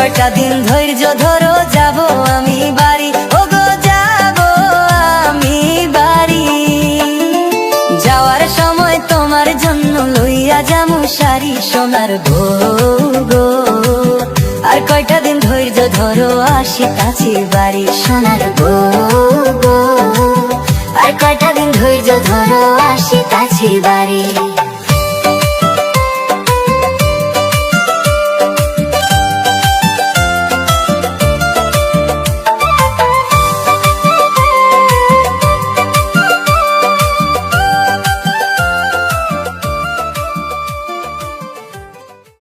কয়টা দিন ধৈর্য ধরো, যাব আমি বাড়ি, ওগো যাব আমি বাড়ি। যাওয়ার সময় তোমার জন্য লইয়া যামু শাড়ি সোনার বউ গো। আর কয়টা দিন ধৈর্য ধরো, আসিতাছি বাড়ি সোনার বউ গো। আর কয়টা দিন ধৈর্য ধরো, আসিতাছি বাড়ি।